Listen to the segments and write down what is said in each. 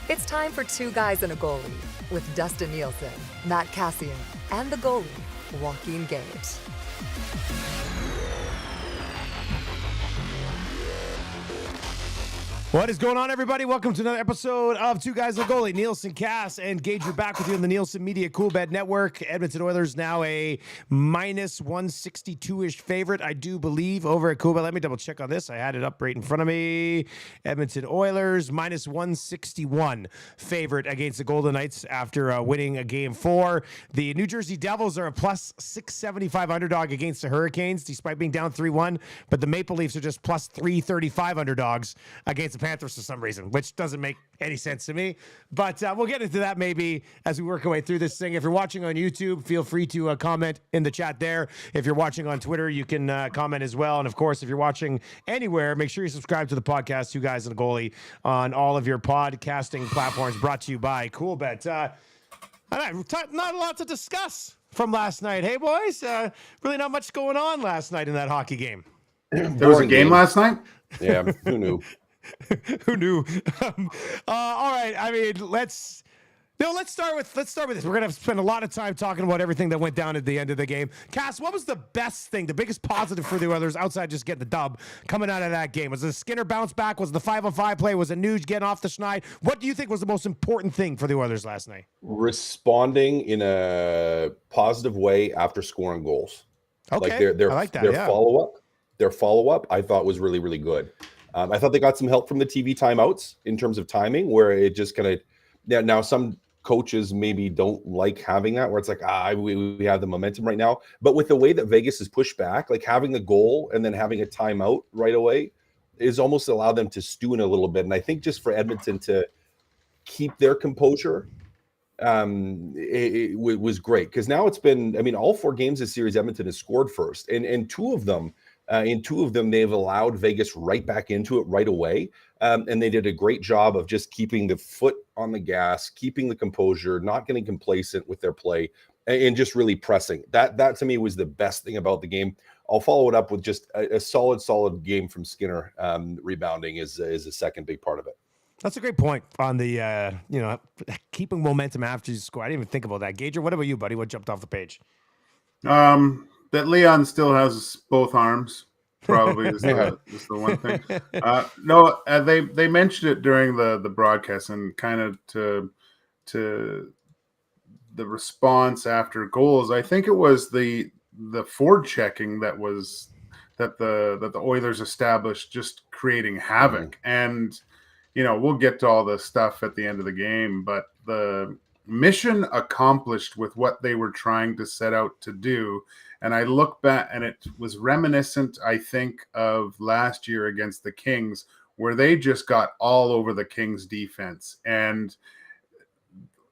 It's time for Two Guys and a Goalie with Dustin Nielsen, Matt Cassian, and the goalie, Joaquin Gage. What is going on, everybody? Welcome to another episode of Two Guys and a Goalie. Nielsen, Cass, and Gage are back with you on the Nielsen Media Coolbet Network. Edmonton Oilers now a minus 162-ish favorite, I do believe, over at Coolbet. Let me double check on this. I had it up right in front of me. Edmonton Oilers minus 161 favorite against the Golden Knights after winning a Game 4. The New Jersey Devils are a plus 675 underdog against the Hurricanes, despite being down 3-1. But the Maple Leafs are just plus 335 underdogs against the Panthers for some reason, which doesn't make any sense to me. But we'll get into that maybe as we work our way through this thing. If you're watching on YouTube, feel free to comment in the chat there. If you're watching on Twitter, you can comment as well. And of course, if you're watching anywhere, make sure you subscribe to the podcast, Two Guys and a Goalie, on all of your podcasting platforms, brought to you by Coolbet. Not a lot to discuss from last night. Hey, boys, really not much going on last night in that hocky game. There was a game last night? Yeah, who knew? Who knew? All right. I mean, let's start with this. We're gonna spend a lot of time talking about everything that went down at the end of the game. Cass, what was the best thing, the biggest positive for the Oilers outside just getting the dub coming out of that game? Was it Skinner bounce back? Was it the 5-on-5 play? Was it Nuge getting off the schneid? What do you think was the most important thing for the Oilers last night? Responding in a positive way after scoring goals. Okay, like I like that. Their follow-up, I thought was really, really good. I thought they got some help from the TV timeouts in terms of timing, where it just kind of now some coaches maybe don't like having that, where it's like, we have the momentum right now. But with the way that Vegas is pushed back, like having a goal and then having a timeout right away is almost allowed them to stew in a little bit. And I think just for Edmonton to keep their composure, it was great, because now it's been, I mean, all 4 games this series, Edmonton has scored first, and in two of them, they've allowed Vegas right back into it right away. And they did a great job of just keeping the foot on the gas, keeping the composure, not getting complacent with their play, and just really pressing. That to me was the best thing about the game. I'll follow it up with just a solid game from Skinner. Rebounding is a second big part of it. That's a great point on the, keeping momentum after you score. I didn't even think about that. Gager, what about you, buddy? What jumped off the page? That Leon still has both arms, probably is the one thing. They mentioned it during the broadcast, and kind of to the response after goals. I think it was the forward checking that the Oilers established, just creating havoc. And we'll get to all the stuff at the end of the game, but the mission accomplished with what they were trying to set out to do. And I look back, and it was reminiscent, I think, of last year against the Kings, where they just got all over the Kings defense, and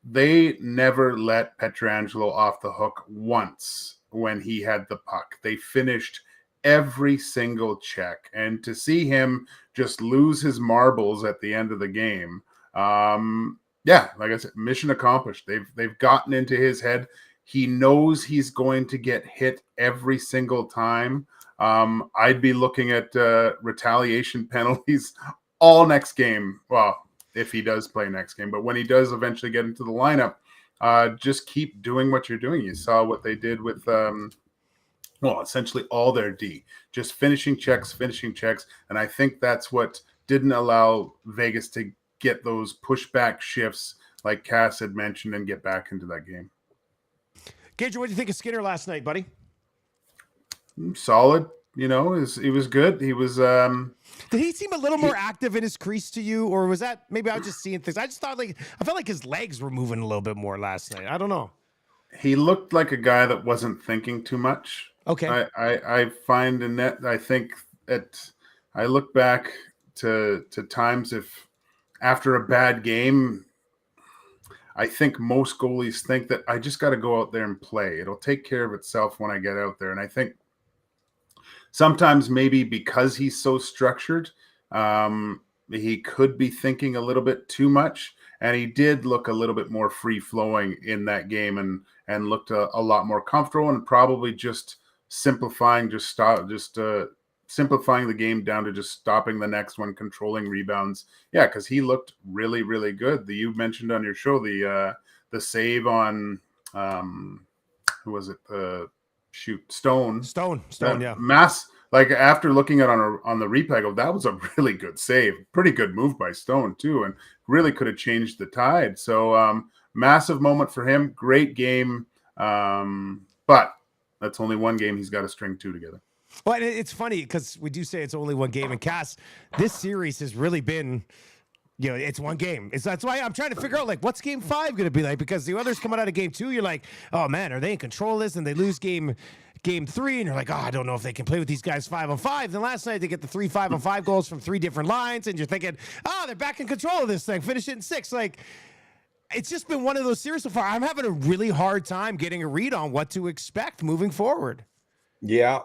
they never let Pietrangelo off the hook once when he had the puck. They finished every single check, and to see him just lose his marbles at the end of the game, like I said, mission accomplished. They've gotten into his head. He knows he's going to get hit every single time. I'd be looking at retaliation penalties all next game. Well, if he does play next game, but when he does eventually get into the lineup, just keep doing what you're doing. You saw what they did with, essentially all their D, just finishing checks. And I think that's what didn't allow Vegas to get those pushback shifts like Cass had mentioned and get back into that game. Gager, what do you think of Skinner last night, buddy? Solid. He was good. He was. Did he seem a little more active in his crease to you, or was that maybe I was just seeing things? I felt like his legs were moving a little bit more last night. I don't know. He looked like a guy that wasn't thinking too much. Okay. I find in that, I think I look back to times if after a bad game, I think most goalies think that I just got to go out there and play. It'll take care of itself when I get out there. And I think sometimes maybe because he's so structured, he could be thinking a little bit too much. And he did look a little bit more free-flowing in that game, and looked a lot more comfortable, and probably just simplifying, simplifying the game down to just stopping the next one, controlling rebounds. Yeah, because he looked really, really good. You mentioned on your show the save on who was it? Stone. Stone, yeah. Like after looking at on the replay, I go, that was a really good save. Pretty good move by Stone too, and really could have changed the tide. So massive moment for him. Great game. But that's only one game. He's got to string two together. Well, and it's funny because we do say it's only one game. And Cass, this series has really been, it's one game. That's why I'm trying to figure out, like, what's game 5 going to be like? Because the others coming out of game 2, you're like, oh, man, are they in control of this? And they lose game 3, and you're like, oh, I don't know if they can play with these guys 5-on-5. Then last night they get the 3 5-on-5 goals from 3 different lines, and you're thinking, oh, they're back in control of this thing. Finish it in 6. Like, it's just been one of those series so far. I'm having a really hard time getting a read on what to expect moving forward. Yeah.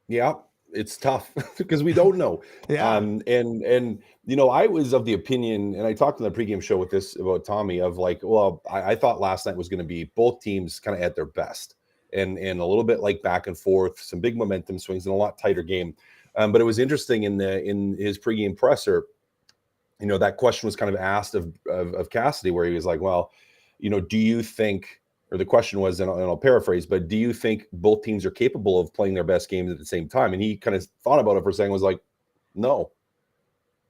Yeah. It's tough because we don't know. Yeah. And I was of the opinion, and I talked in the pregame show with this about Tommy, of like, well, I thought last night was going to be both teams kind of at their best and a little bit like back and forth, some big momentum swings and a lot tighter game. But it was interesting in his pregame presser, that question was kind of asked of Cassidy, where he was like, well, do you think, or the question was, and I'll paraphrase, but do you think both teams are capable of playing their best games at the same time? And he kind of thought about it for a second, was like, no.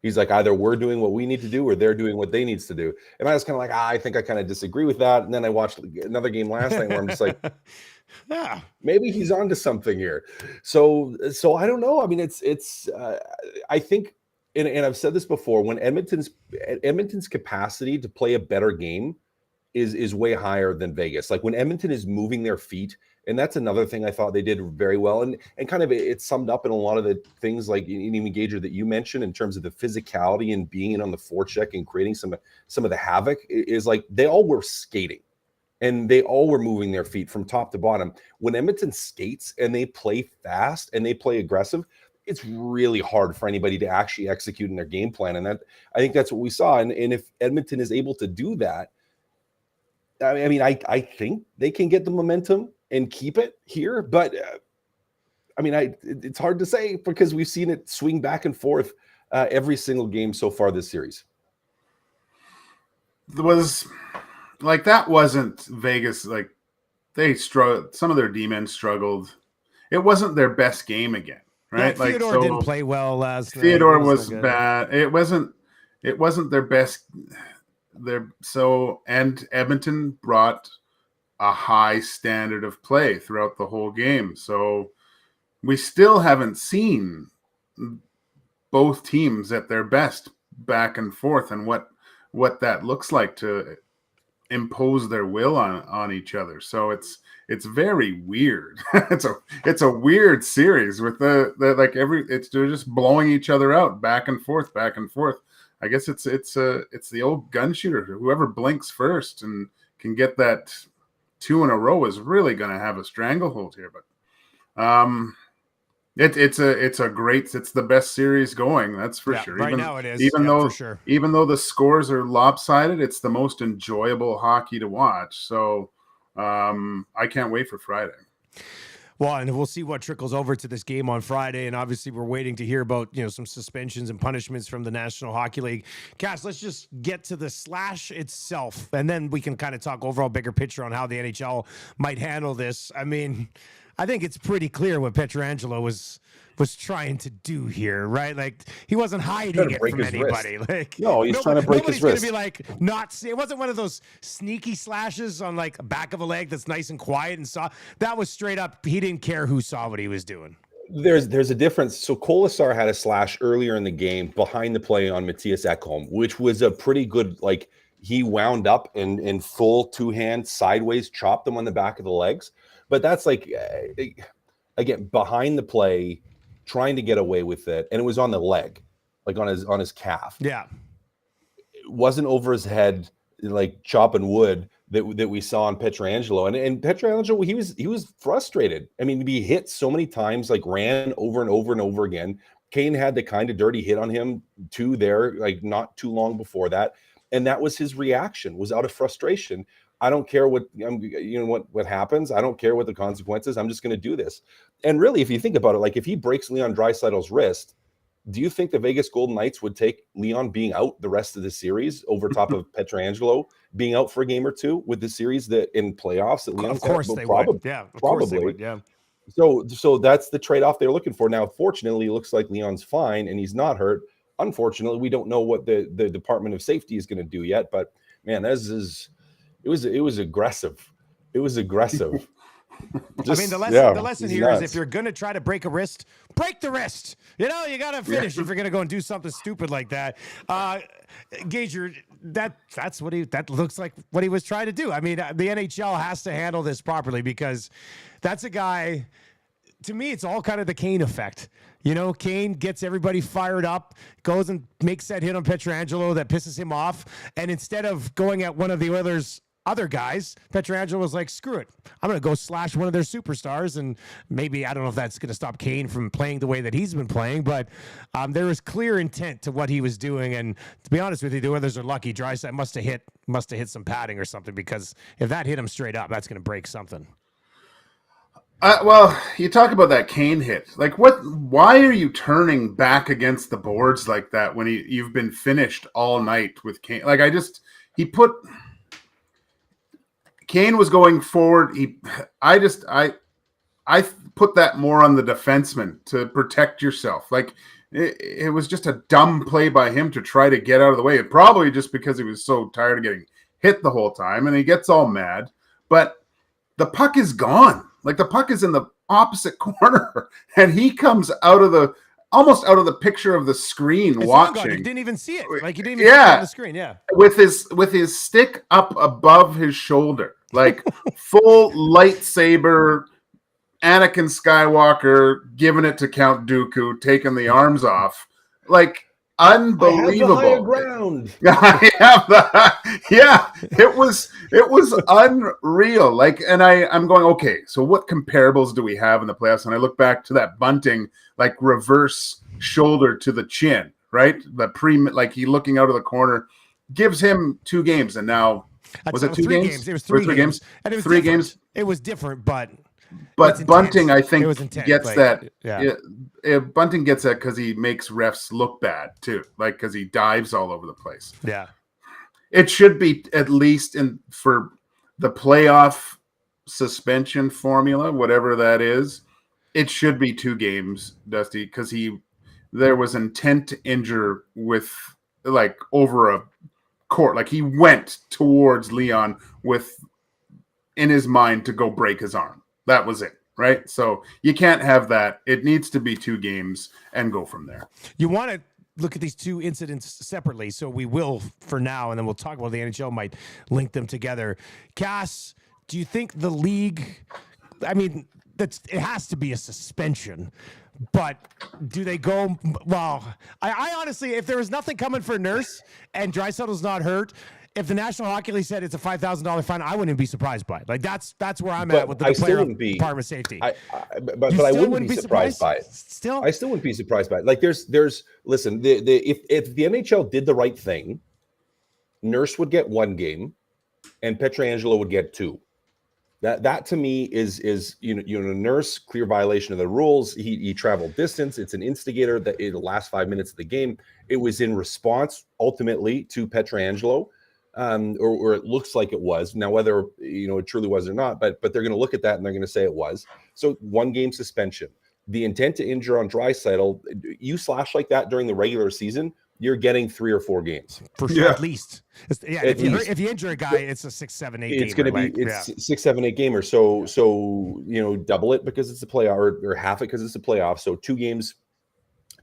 He's like, either we're doing what we need to do or they're doing what they needs to do. And I was kind of like, I think I kind of disagree with that. And then I watched another game last night where I'm just like, yeah, maybe he's onto something here. So I don't know. I mean, I think, and I've said this before, when Edmonton's capacity to play a better game is way higher than Vegas. Like when Edmonton is moving their feet, and that's another thing I thought they did very well. And kind of it's summed up in a lot of the things like even Gager that you mentioned in terms of the physicality and being in on the forecheck and creating some of the havoc, is like they all were skating and they all were moving their feet from top to bottom. When Edmonton skates and they play fast and they play aggressive, it's really hard for anybody to actually execute in their game plan. And that, I think that's what we saw. And if Edmonton is able to do that, I mean, I think they can get the momentum and keep it here. But I mean, it's hard to say because we've seen it swing back and forth every single game so far this series. That wasn't Vegas. Like they struggled. Some of their D-men struggled. It wasn't their best game again. Right, yeah, Theodore didn't play well last night. Theodore was bad. It wasn't their best. And Edmonton brought a high standard of play throughout the whole game. So we still haven't seen both teams at their best back and forth, and what that looks like to impose their will on each other. So it's very weird. it's a weird series with they're just blowing each other out back and forth. I guess it's the old gun shooter. Whoever blinks first and can get that 2 in a row is really going to have a stranglehold here. But it's the best series going. That's for sure. Right now it is. Even though the scores are lopsided, it's the most enjoyable hockey to watch. So I can't wait for Friday. Well, and we'll see what trickles over to this game on Friday. And obviously we're waiting to hear about, some suspensions and punishments from the National Hockey League. Cass, let's just get to the slash itself. And then we can kind of talk overall bigger picture on how the NHL might handle this. I mean, I think it's pretty clear what Pietrangelo was trying to do here, right? Like he wasn't hiding it from anybody. Like no, he's trying to break his wrist. Nobody's going to be like it wasn't one of those sneaky slashes on like back of a leg that's nice and quiet and soft. That was straight up. He didn't care who saw what he was doing. There's a difference. So Kolasar had a slash earlier in the game behind the play on Matthias Ekholm, which was a pretty good, like he wound up in full 2-hand sideways, chopped him on the back of the legs. But that's like, again, behind the play, trying to get away with it, and it was on the leg, like on his calf. Yeah, it wasn't over his head, like chopping wood that we saw on Pietrangelo. And Pietrangelo, he was frustrated. I mean, to be hit so many times, like ran over and over and over again. Kane had the kind of dirty hit on him too there, like not too long before that, and that was his reaction, was out of frustration. I don't care what what happens. I don't care what the consequences. I'm just going to do this. And really, if you think about it, like if he breaks Leon Draisaitl's wrist, do you think the Vegas Golden Knights would take Leon being out the rest of the series over top of Pietrangelo being out for a game or two with the series that in playoffs that Leon's of course had? they Probably, would. Yeah, of probably. course they would. Yeah. So that's the trade-off they're looking for. Now, fortunately, it looks like Leon's fine and he's not hurt. Unfortunately, we don't know what the Department of Safety is going to do yet. But man, it was aggressive. It was aggressive. I mean, the lesson here is if you're going to try to break a wrist, break the wrist. You know, you got to finish if you're going to go and do something stupid like that. Gager, that looks like what he was trying to do. I mean, the NHL has to handle this properly because that's a guy. To me, it's all kind of the Kane effect. You know, Kane gets everybody fired up, goes and makes that hit on Pietrangelo that pisses him off, and instead of going at one of the Oilers' other guys, Pietrangelo was like, screw it. I'm going to go slash one of their superstars. And maybe, I don't know if that's going to stop Kane from playing the way that he's been playing, but there was clear intent to what he was doing. And to be honest with you, the Oilers are lucky. Draisaitl must have hit some padding or something, because if that hit him straight up, that's going to break something. Well, you talk about that Kane hit. Like, why are you turning back against the boards like that when you've been finished all night with Kane? Like, Kane was going forward. I put that more on the defenseman to protect yourself. Like, it was just a dumb play by him to try to get out of the way. It probably just because he was so tired of getting hit the whole time, and he gets all mad. But the puck is gone. Like, the puck is in the opposite corner, and he comes almost out of the picture of the screen watching. He didn't even see it. Like, he didn't even see it on the screen. Yeah. With his stick up above his shoulder, like full lightsaber, Anakin Skywalker giving it to Count Dooku, taking the arms off. Like, unbelievable. I have the higher ground. I have yeah, it was unreal. Like, and I'm going, okay, so what comparables do we have in the playoffs? And I look back to that Bunting, like, reverse shoulder to the chin, right? Like, he looking out of the corner, gives him 2 games, and now was it 2 games? It was 3 games. And it was 3 games. It was different, but Bunting, I think, gets like, that. Yeah. Bunting gets that because he makes refs look bad too, like, because he dives all over the place. Yeah, it should be at least for the playoff suspension formula, whatever that is. It should be 2 games, Dusty, because there was intent to injure with, like, over a court. Like, he went towards Leon in his mind to go break his arm. That was it, right? So you can't have that. It needs to be 2 games and go from there. You want to look at these 2 incidents separately, so we will for now, and then we'll talk about the NHL might link them together. Cass, do you think the league, I mean, it has to be a suspension, but do they go, well, I honestly, if there was nothing coming for Nurse and Draisaitl's not hurt, if the National Hockey League said it's a $5,000 fine, I wouldn't be surprised by it. Like, that's where I'm at with the player Department of Safety. But I wouldn't be surprised by it. Still, I still wouldn't be surprised by it. Like, listen, if the NHL did the right thing, Nurse would get 1 game, and Pietrangelo would get 2. That to me is Nurse, clear violation of the rules. He traveled distance. It's an instigator that in the last 5 minutes of the game. It was in response ultimately to Pietrangelo. Or it looks like it was. Now, whether it truly was or not, but they're going to look at that and they're going to say it was. So 1 game suspension. The intent to injure on Draisaitl, you slash like that during the regular season, you're getting 3 or 4 games for sure, at least. If you injure a guy, it's a 6, 7, 8. It's going to be 6, 7, 8 gamer. So double it because it's a playoff, or half it because it's a playoff. So 2 games.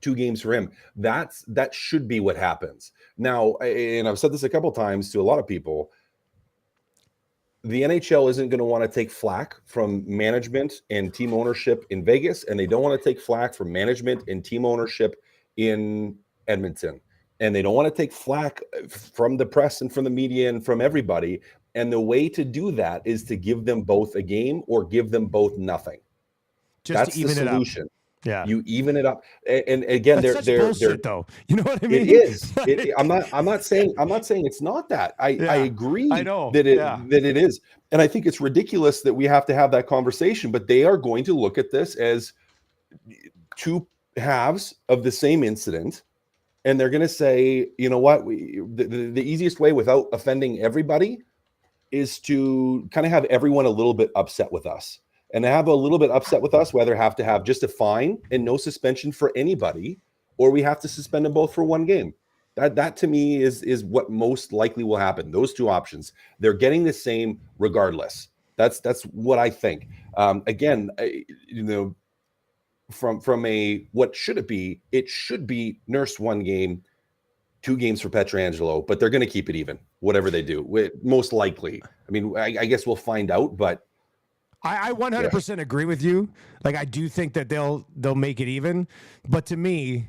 2 games for him. That should be what happens. Now, and I've said this a couple times to a lot of people, the NHL isn't going to want to take flack from management and team ownership in Vegas, and they don't want to take flack from management and team ownership in Edmonton. And they don't want to take flack from the press and from the media and from everybody. And the way to do that is to give them both a game or give them both nothing. That's the solution. Yeah. You even it up, and again, That's such bullshit, though. You know what I mean? It is. I'm not saying it's not that. I agree I know. that it is, and I think it's ridiculous that we have to have that conversation. But they are going to look at this as two halves of the same incident, and they're going to say, you know what, the easiest way without offending everybody is to kind of have everyone a little bit upset with us. And to have a little bit upset with us, whether have to have just a fine and no suspension for anybody, or we have to suspend them both for one game. That to me is what most likely will happen. Those two options, they're getting the same regardless. That's what I think. Again, from a what should it be? It should be Nurse 1 game, 2 games for Pietrangelo, but they're going to keep it even, whatever they do. Most likely. I mean, I guess we'll find out, but. I 100% agree with you. Like, I do think that they'll make it even. But to me,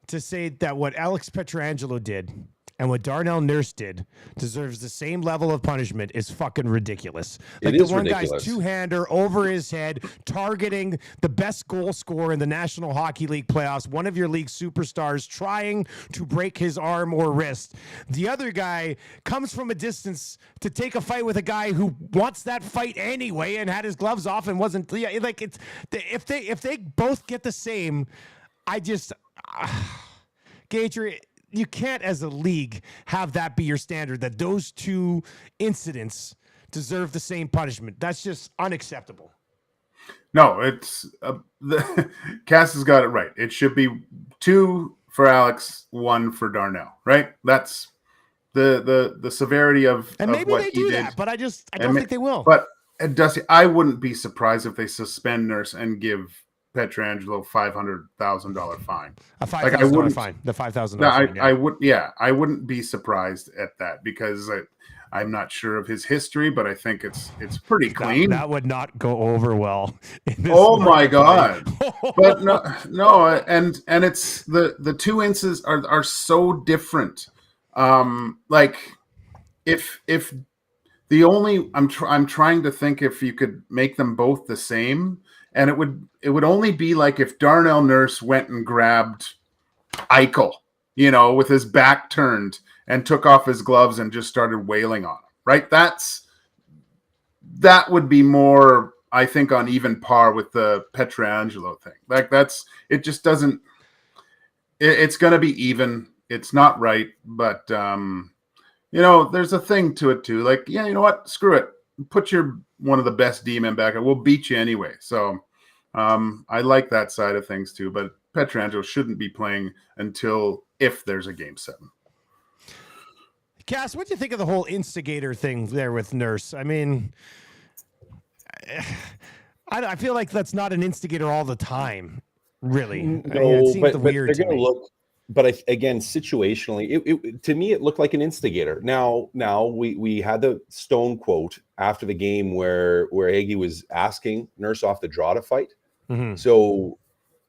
to say that what Alex Pietrangelo did and what Darnell Nurse did deserves the same level of punishment is fucking ridiculous. Like, the one guy's two-hander over his head, targeting the best goal scorer in the National Hockey League playoffs, one of your league superstars, trying to break his arm or wrist. The other guy comes from a distance to take a fight with a guy who wants that fight anyway and had his gloves off and wasn't like, it's if they both get the same, I just Gage, you can't, as a league, have that be your standard, that those two incidents deserve the same punishment. That's just unacceptable. No, it's Cass has got it right. It should be 2 for Alex, 1 for Darnell, right? That's the severity of maybe what they he do did. that, but I don't think they will. But Dusty, I wouldn't be surprised if they suspend Nurse and give Pietrangelo $500,000 fine. A $5,000 fine. The $5,000 fine. Yeah. I would. Yeah, I wouldn't be surprised at that because I'm not sure of his history, but I think it's pretty clean. That would not go over well. Oh my God! But no, and it's the two instances are so different. Like if the only I'm trying to think if you could make them both the same. And it would only be like if Darnell Nurse went and grabbed Eichel, with his back turned and took off his gloves and just started wailing on him, right? That would be more, I think, on even par with the Pietrangelo thing. Like it just doesn't, it's going to be even. It's not right. But, there's a thing to it too. Like, yeah, you know what? Screw it. Put one of the best D-men back. We'll beat you anyway. So I like that side of things too. But Pietrangelo shouldn't be playing if there's a Game 7. Cass, what do you think of the whole instigator thing there with Nurse? I mean, I feel like that's not an instigator all the time, really. No, it seems weird they're to going to look. But again, situationally, to me, it looked like an instigator. Now we had the Stone quote after the game where Hague was asking Nurse off the draw to fight. Mm-hmm. So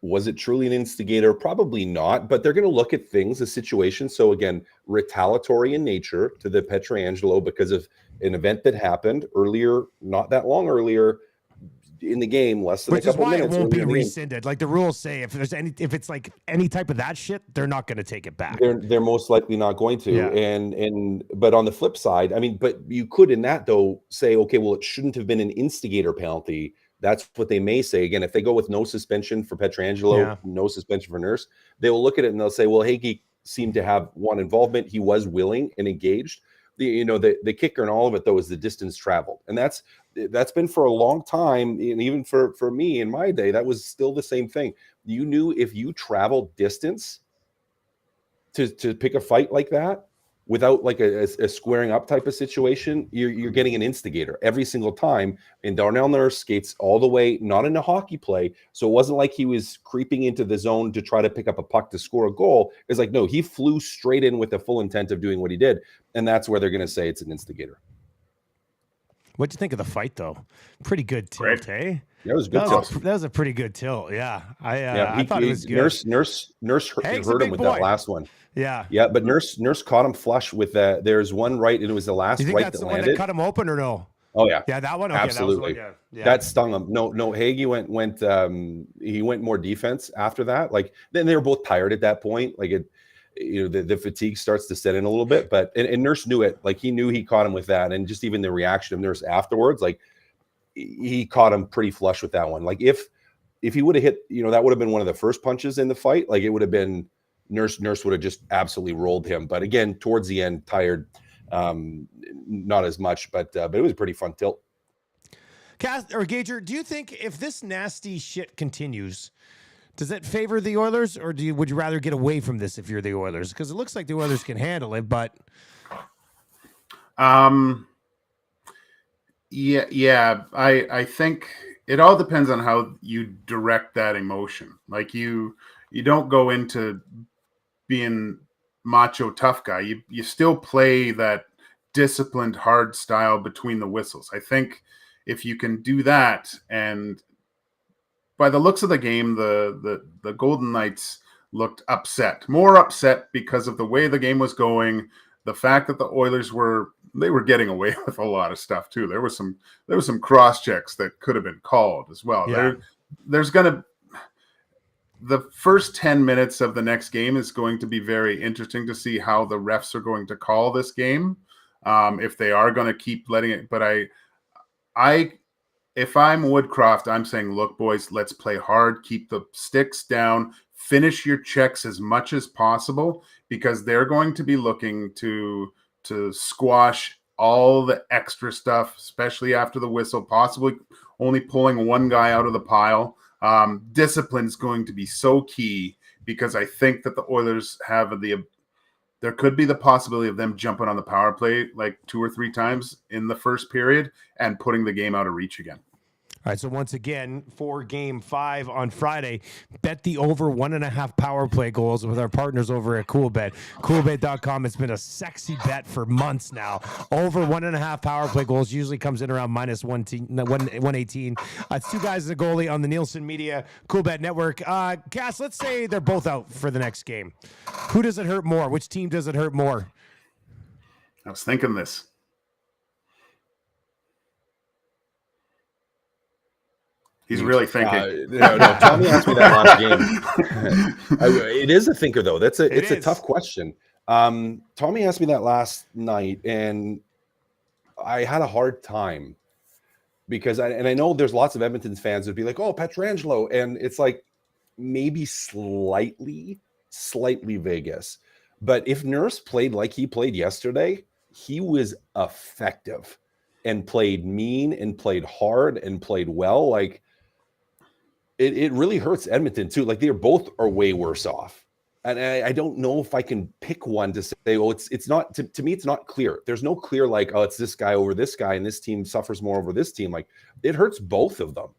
was it truly an instigator? Probably not. But they're going to look at things, the situation. So again, retaliatory in nature to the Pietrangelo because of an event that happened earlier, not that long earlier. In the game, less than a couple minutes. Which is why it won't be rescinded. Like the rules say, if it's like any type of that shit, they're not going to take it back. They're most likely not going to. Yeah. But on the flip side, I mean, but you could in that though say, okay, well, it shouldn't have been an instigator penalty. That's what they may say. Again, if they go with no suspension for Pietrangelo, no suspension for Nurse, they will look at it and they'll say, well, Hague seemed to have one involvement. He was willing and engaged. The kicker in all of it though is the distance traveled, and that's been for a long time, and even for me in my day, that was still the same thing. You knew if you traveled distance to pick a fight like that without like a squaring up type of situation, you're getting an instigator every single time. And Darnell Nurse skates all the way, not in a hockey play, so it wasn't like he was creeping into the zone to try to pick up a puck to score a goal. It's like, no, he flew straight in with the full intent of doing what he did, and that's where they're going to say it's an instigator. What'd you think of the fight, though? Pretty good tilt, eh? Yeah, it was good tilt. That was a pretty good tilt. Yeah, I thought it was good. Nurse hurt him with that last one. Yeah, but Nurse caught him flush with that. There's one right, and it was the last right that landed. One that cut him open or no? Oh yeah, Yeah, that one. Okay, absolutely. that was one. Yeah. That stung him. No, Hague he went more defense after that. Like then they were both tired at that point. Like the fatigue starts to set in a little bit. But and Nurse knew it. Like he knew he caught him with that, and just even the reaction of Nurse afterwards, like he caught him pretty flush with that one. Like if he would have hit, that would have been one of the first punches in the fight. Like it would have been Nurse would have just absolutely rolled him. But again, towards the end, tired, not as much, but it was a pretty fun tilt. Gager, do you think if this nasty shit continues, does it favor the Oilers, or would you rather get away from this if you're the Oilers? Because it looks like the Oilers can handle it, but yeah. I think it all depends on how you direct that emotion. Like you don't go into being macho tough guy. You still play that disciplined hard style between the whistles. I think if you can do that, and by the looks of the game, the Golden Knights looked more upset because of the way the game was going, the fact that the Oilers were getting away with a lot of stuff too. There was some cross checks that could have been called as well. Yeah. The first 10 minutes of the next game is going to be very interesting to see how the refs are going to call this game. If they are going to keep letting it, but if I'm Woodcroft, I'm saying, look, boys, let's play hard, keep the sticks down, finish your checks as much as possible, because they're going to be looking to squash all the extra stuff, especially after the whistle, possibly only pulling one guy out of the pile. Discipline is going to be so key, because I think that the Oilers have there could be the possibility of them jumping on the power play like 2 or 3 times in the first period and putting the game out of reach again. All right, so once again, for Game 5 on Friday, bet the over 1.5 power play goals with our partners over at CoolBet. CoolBet.com. It's been a sexy bet for months now. Over 1.5 power play goals usually comes in around minus 118. It's Two Guys and a Goalie on the Nielsen Media CoolBet Network. Cass, let's say they're both out for the next game. Who does it hurt more? Which team does it hurt more? I was thinking this. He's really thinking. No. Tommy asked me that last game. It is a thinker, though. It's a tough question. Tommy asked me that last night, and I had a hard time because I know there's lots of Edmonton fans who'd be like, "Oh, Pietrangelo," and it's like maybe slightly Vegas. But if Nurse played like he played yesterday, he was effective and played mean and played hard and played well. Like it really hurts Edmonton too. Like they both are way worse off. And I don't know if I can pick one to say, oh, it's not, to me, it's not clear. There's no clear, like, oh, it's this guy over this guy and this team suffers more over this team. Like it hurts both of them.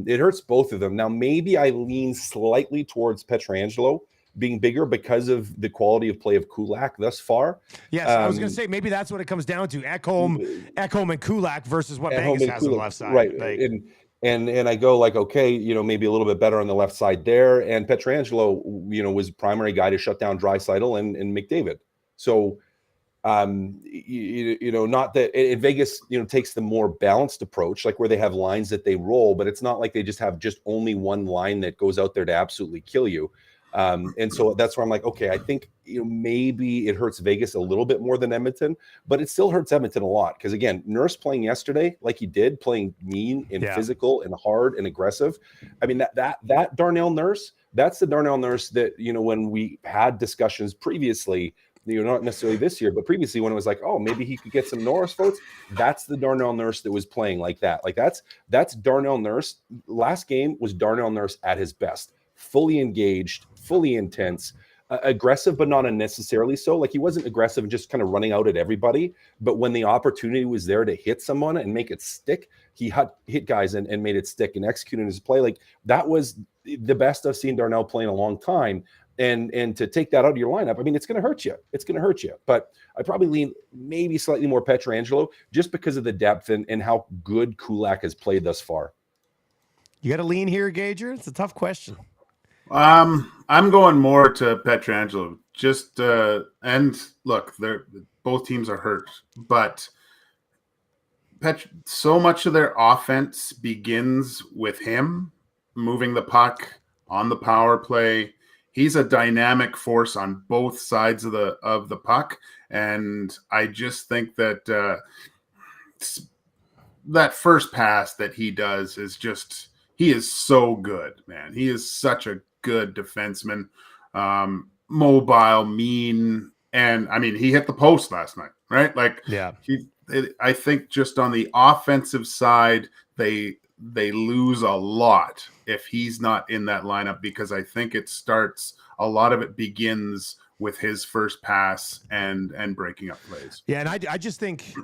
It hurts both of them. Now, maybe I lean slightly towards Pietrangelo being bigger because of the quality of play of Kulak thus far. Yes, I was going to say, maybe that's what it comes down to. Ekholm and Kulak versus what Vegas has on the left side. Right. Like, and I go like, okay, maybe a little bit better on the left side there. And Pietrangelo, was primary guy to shut down Draisaitl and McDavid. So, not that Vegas, takes the more balanced approach, like where they have lines that they roll, but it's not like they just have only one line that goes out there to absolutely kill you. And so that's where I'm like, okay, I think maybe it hurts Vegas a little bit more than Edmonton, but it still hurts Edmonton a lot. Because again, Nurse playing yesterday, like he did, playing mean and physical and hard and aggressive. I mean, that Darnell Nurse, that's the Darnell Nurse that, when we had discussions previously, not necessarily this year, but previously when it was like, oh, maybe he could get some Norris votes. That's the Darnell Nurse that was playing like that. Like that's Darnell Nurse. Last game was Darnell Nurse at his best, fully engaged, fully intense, aggressive, but not unnecessarily so. Like he wasn't aggressive and just kind of running out at everybody. But when the opportunity was there to hit someone and make it stick, he hit guys and made it stick and executed his play. Like that was the best I've seen Darnell play in a long time. And to take that out of your lineup, I mean, it's going to hurt you. It's going to hurt you. But I probably lean maybe slightly more Pietrangelo just because of the depth and how good Kulak has played thus far. You got to lean here, Gager? It's a tough question. I'm going more to Pietrangelo. Just and look, both teams are hurt, but so much of their offense begins with him moving the puck on the power play. He's a dynamic force on both sides of the puck, and I just think that that first pass that he does is just, he is so good, man. He is such a good defenseman, mobile, mean, and I mean, he hit the post last night, right? Like, Yeah. I think just on the offensive side, they lose a lot if he's not in that lineup, because I think a lot of it begins with his first pass and breaking up plays. Yeah, and I just think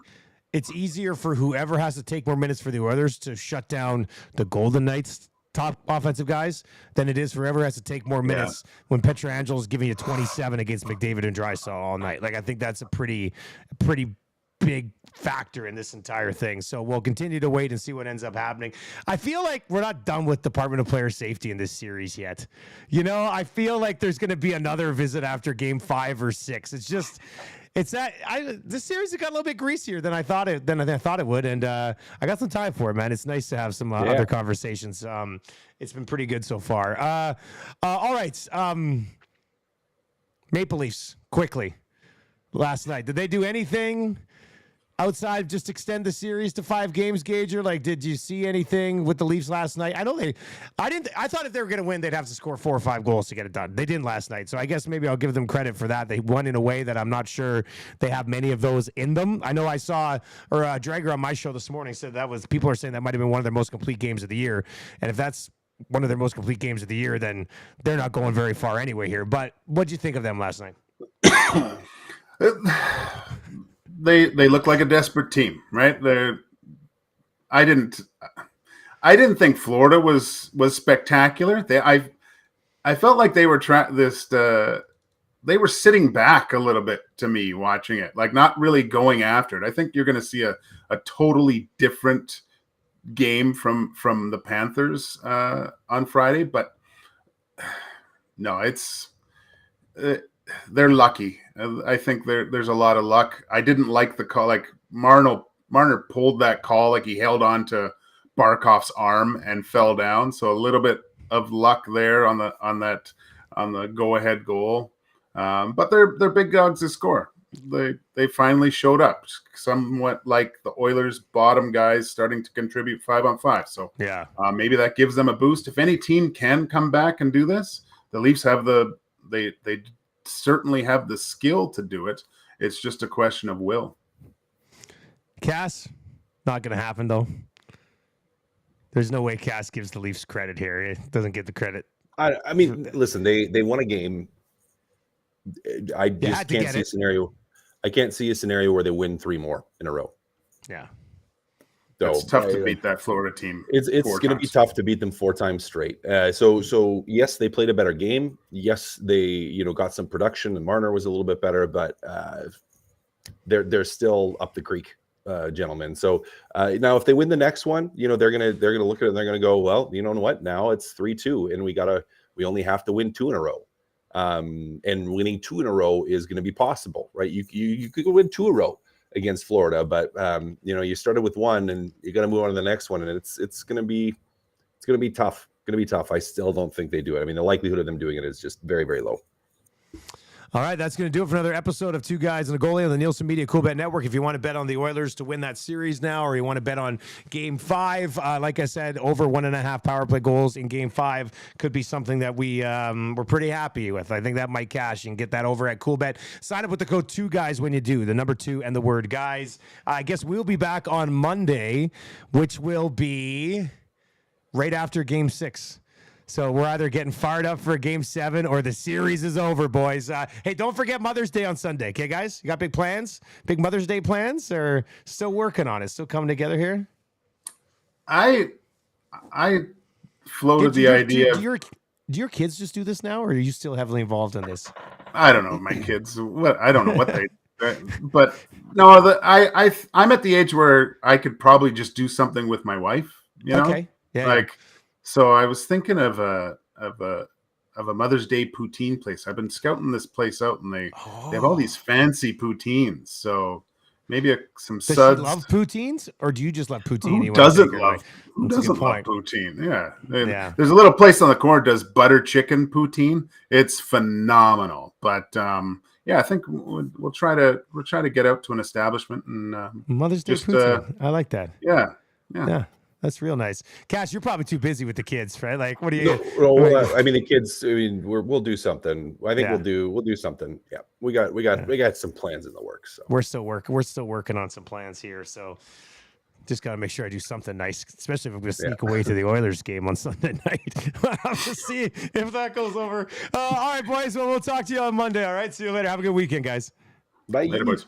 it's easier for whoever has to take more minutes for the Oilers to shut down the Golden Knights' top offensive guys than it is for whoever has to take more minutes when Pietrangelo is giving you 27 against McDavid and Draisaitl all night. Like, I think that's a pretty big factor in this entire thing. So we'll continue to wait and see what ends up happening. I feel like we're not done with Department of Player Safety in this series yet. You know, I feel like there's going to be another visit after game 5 or 6. This series has got a little bit greasier than I thought it would, and I got some time for it, man. It's nice to have some other conversations. It's been pretty good so far. All right, Maple Leafs, quickly. Last night, did they do anything outside just extend the series to 5 games, Gager? Like, did you see anything with the Leafs last night? I thought if they were going to win, they'd have to score 4 or 5 goals to get it done. They didn't last night, so I guess maybe I'll give them credit for that. They won in a way that I'm not sure they have many of those in them. I know I saw, or Drager on my show this morning said people are saying that might have been one of their most complete games of the year, and if that's one of their most complete games of the year, then they're not going very far anyway here. But what'd you think of them last night? They look like a desperate team, right? I didn't think Florida was spectacular. I felt like they were they were sitting back a little bit to me watching it, like not really going after it. I think you're going to see a totally different game from the Panthers on Friday, but no, they're lucky. I think there's a lot of luck. I didn't like the call. Like Marner pulled that call, like he held on to Barkov's arm and fell down. So a little bit of luck there on the go ahead goal. But they're big dogs to score. They finally showed up, somewhat like the Oilers' bottom guys starting to contribute 5-on-5. So yeah, maybe that gives them a boost. If any team can come back and do this, the Leafs have they certainly have the skill to do it. It's just a question of will. Cass, not going to happen though. There's no way Cass gives the Leafs credit here. It doesn't get the credit. I mean, listen, they won a game. I just can't see a scenario. I can't see a scenario where they win 3 more in a row. Yeah. So, it's tough to beat that Florida team. It's going to be tough to beat them 4 times straight. So yes, they played a better game. Yes, they got some production, and Marner was a little bit better, but they're still up the creek, gentlemen. So now if they win the next one, they're gonna look at it and they're gonna go, well, you know what? Now it's 3-2, and we only have to win 2 in a row. And winning 2 in a row is going to be possible, right? You could win 2 in a row against Florida, but you started with 1 and you got to move on to the next one, and it's going to be tough. I still don't think they do it. I mean, the likelihood of them doing it is just very, very low. All right, that's going to do it for another episode of Two Guys and a Goalie on the Nielsen Media Coolbet Network. If you want to bet on the Oilers to win that series now, or you want to bet on Game 5, like I said, over 1.5 power play goals in Game 5 could be something that we're pretty happy with. I think that might cash. You can get that over at Coolbet. Sign up with the code 2GUYS when you do, the number 2 and the word guys. I guess we'll be back on Monday, which will be right after Game 6. So we're either getting fired up for Game 7 or the series is over, boys. Hey, don't forget Mother's Day on Sunday, okay, guys? You got big plans? Big Mother's Day plans? Or still working on it? Still coming together here? I floated the idea. Do your kids just do this now, or are you still heavily involved in this? I don't know, my kids. I don't know what they. But no, I'm at the age where I could probably just do something with my wife. Okay. Yeah. So I was thinking of a Mother's Day poutine place. I've been scouting this place out, and they have all these fancy poutines. So maybe some Does suds. she love poutines, or do you just love poutine? Who doesn't love? Who That's a good doesn't love point. poutine? Yeah. Yeah. There's a little place on the corner that does butter chicken poutine. It's phenomenal. But yeah, I think we'll try to get out to an establishment and Mother's Day just poutine. I like that. yeah. Yeah, that's real nice. Cash, you're probably too busy with the kids, right? Like, what do you? No, I mean, the kids. I mean, we'll do something. I think Yeah. we'll do something. Yeah, we got some plans in the works. So We're still working on some plans here. So just got to make sure I do something nice, especially if I'm going to sneak away to the Oilers game on Sunday night. We'll have to see if that goes over. All right, boys. Well, we'll talk to you on Monday. All right. See you later. Have a good weekend, guys. bye. Later, boys.